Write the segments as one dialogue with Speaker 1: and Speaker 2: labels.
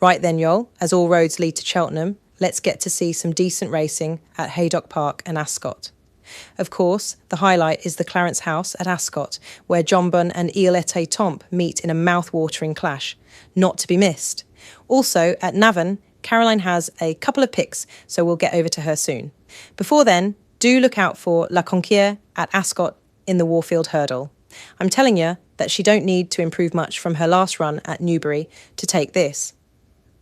Speaker 1: Right then, y'all, as all roads lead to Cheltenham, let's get to see some decent racing at Haydock Park and Ascot. Of course, the highlight is the Clarence House at Ascot, where Jonbon and Il Était Tomp meet in a mouth-watering clash, not to be missed. Also, at Navan, Caroline has a couple of picks, so we'll get over to her soon. Before then, do look out for La Conquière at Ascot in the Warfield Hurdle. I'm telling you that she don't need to improve much from her last run at Newbury to take this.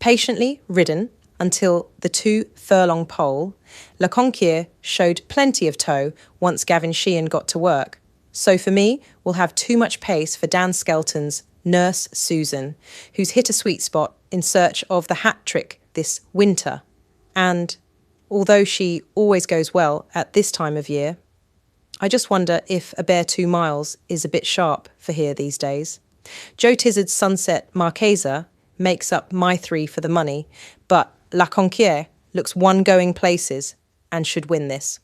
Speaker 1: Patiently ridden until the 2-furlong pole, La Conquière showed plenty of toe once Gavin Sheehan got to work. So for me, we'll have too much pace for Dan Skelton's Nurse Susan, who's hit a sweet spot in search of the hat trick this winter. And although she always goes well at this time of year, I just wonder if a bare 2 miles is a bit sharp for here these days. Joe Tizard's Sunset Marquesa makes up my 3 for the money, but La Conquière looks one going places and should win this.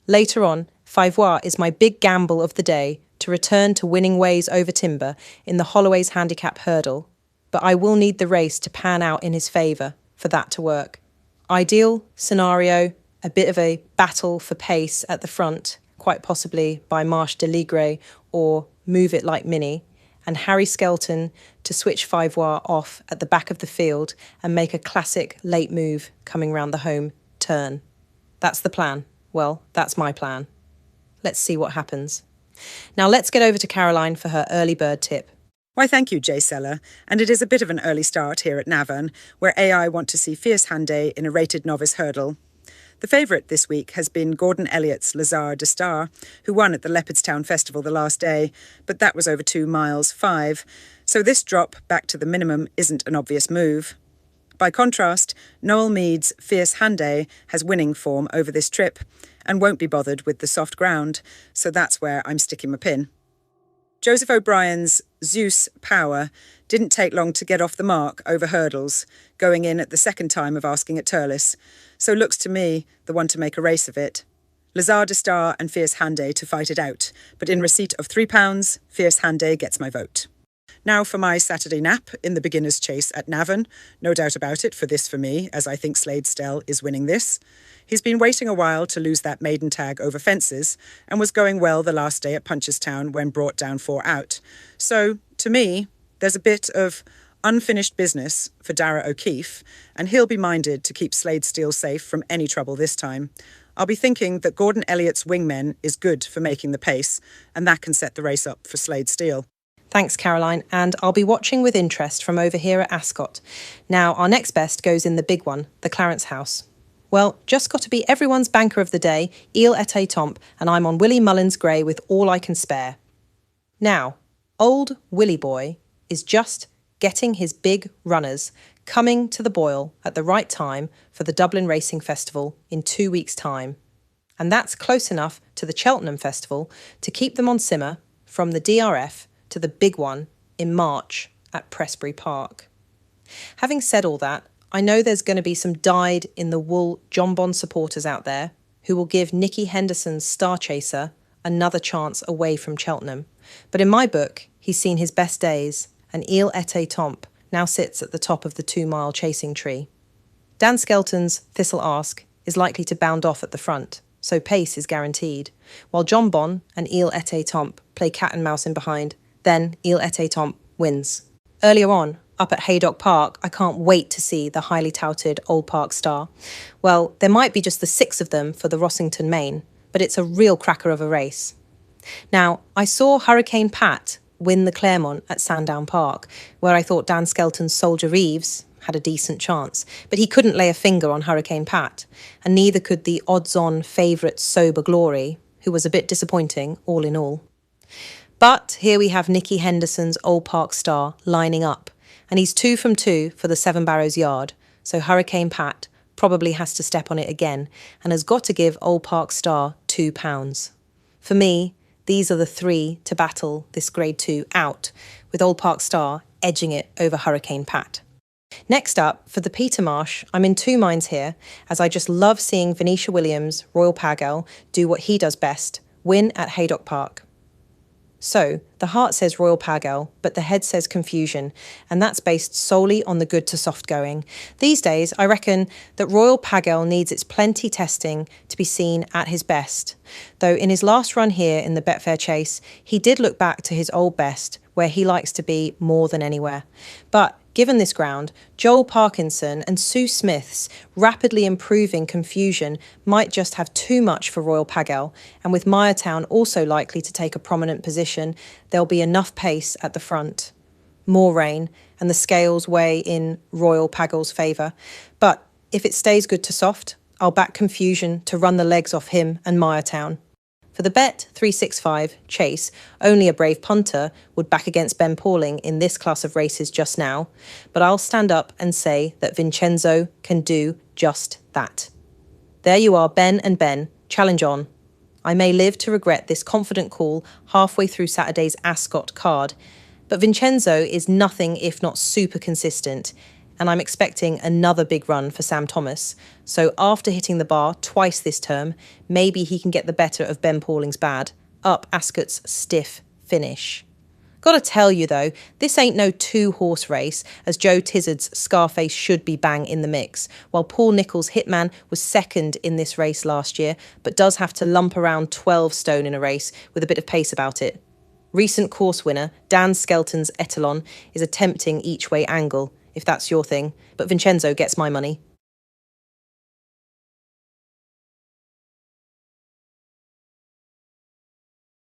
Speaker 1: Later on, Faivois is my big gamble of the day to return to winning ways over Timber in the Holloway's Handicap Hurdle, but I will need the race to pan out in his favour for that to work. Ideal scenario, a bit of a battle for pace at the front, quite possibly by Marsh de Ligre or Move It Like Minnie, and Harry Skelton to switch Faivois off at the back of the field and make a classic late move coming round the home turn. That's the plan. Well, that's my plan. Let's see what happens. Now let's get over to Caroline for her early bird tip.
Speaker 2: Why, thank you, Jaysella. And it is a bit of an early start here at Navan, where AI want to see Fierce Hande in a rated novice hurdle. The favourite this week has been Gordon Elliott's Lazare de Star, who won at the Leopardstown Festival the last day, but that was over 2 miles 5, so this drop back to the minimum isn't an obvious move. By contrast, Noel Mead's Fierce Hande has winning form over this trip and won't be bothered with the soft ground, so that's where I'm sticking my pin. Joseph O'Brien's Zeus Power didn't take long to get off the mark over hurdles, going in at the second time of asking at Turles, so looks to me the one to make a race of it. Lazare de Star and Fierce Hande to fight it out, but in receipt of £3, Fierce Hande gets my vote. Now for my Saturday nap in the beginner's chase at Navan. No doubt about it for this for me, as I think Slade-Stell is winning this. He's been waiting a while to lose that maiden tag over fences and was going well the last day at Punchestown when brought down 4 out. So, to me, there's a bit of unfinished business for Dara O'Keefe, and he'll be minded to keep Slade-Steel safe from any trouble this time. I'll be thinking that Gordon Elliott's wingmen is good for making the pace, and that can set the race up for Slade-Steel.
Speaker 1: Thanks, Caroline, and I'll be watching with interest from over here at Ascot. Now, our next best goes in the big one, the Clarence House. Well, just got to be everyone's banker of the day, Il Était Tomp, and I'm on Willie Mullins Grey with all I can spare. Now, old Willie boy is just getting his big runners coming to the boil at the right time for the Dublin Racing Festival in 2 weeks' time. And that's close enough to the Cheltenham Festival to keep them on simmer from the DRF to the big one in March at Prestbury Park. Having said all that, I know there's going to be some dyed-in-the-wool Jonbon supporters out there who will give Nicky Henderson's Star Chaser another chance away from Cheltenham. But in my book, he's seen his best days, and Il Était Tomp now sits at the top of the 2-mile chasing tree. Dan Skelton's Thistle Ask is likely to bound off at the front, so pace is guaranteed, while Jonbon and Il Était Tomp play cat and mouse in behind. Then Il Était Tomp wins. Earlier on, up at Haydock Park, I can't wait to see the highly touted Old Park Star. Well, there might be just the 6 of them for the Rossington Main, but it's a real cracker of a race. Now, I saw Hurricane Pat win the Claremont at Sandown Park, where I thought Dan Skelton's Soldier Reeves had a decent chance, but he couldn't lay a finger on Hurricane Pat, and neither could the odds-on favourite Sober Glory, who was a bit disappointing all in all. But here we have Nicky Henderson's Old Park Star lining up, and he's 2 from 2 for the Seven Barrows Yard, so Hurricane Pat probably has to step on it again and has got to give Old Park Star £2. For me, these are the 3 to battle this Grade 2 out, with Old Park Star edging it over Hurricane Pat. Next up, for the Peter Marsh, I'm in 2 minds here, as I just love seeing Venetia Williams, Royal Pagel, do what he does best, win at Haydock Park. So, the heart says Royal Pagel, but the head says Confusion, and that's based solely on the good to soft going. These days, I reckon that Royal Pagel needs its plenty testing to be seen at his best. Though in his last run here in the Betfair Chase, he did look back to his old best, where he likes to be more than anywhere. But given this ground, Joel Parkinson and Sue Smith's rapidly improving Confusion might just have too much for Royal Pagel, and with Mayertown also likely to take a prominent position, there'll be enough pace at the front. More rain, and the scales weigh in Royal Pagel's favour. But if it stays good to soft, I'll back Confusion to run the legs off him and Mayertown. For the bet 365 Chase, only a brave punter would back against Ben Pauling in this class of races just now, but I'll stand up and say that Vincenzo can do just that. There you are, Ben and Ben, challenge on. I may live to regret this confident call halfway through Saturday's Ascot card, but Vincenzo is nothing if not super consistent, and I'm expecting another big run for Sam Thomas. So after hitting the bar twice this term, maybe he can get the better of Ben Pauling's bad, up Ascot's stiff finish. Gotta tell you though, this ain't no two-horse race, as Joe Tizard's Scarface should be bang in the mix, while Paul Nicholls' Hitman was second in this race last year, but does have to lump around 12 stone in a race with a bit of pace about it. Recent course winner, Dan Skelton's Etalon, is a tempting each-way angle, if that's your thing, but Vincenzo gets my money.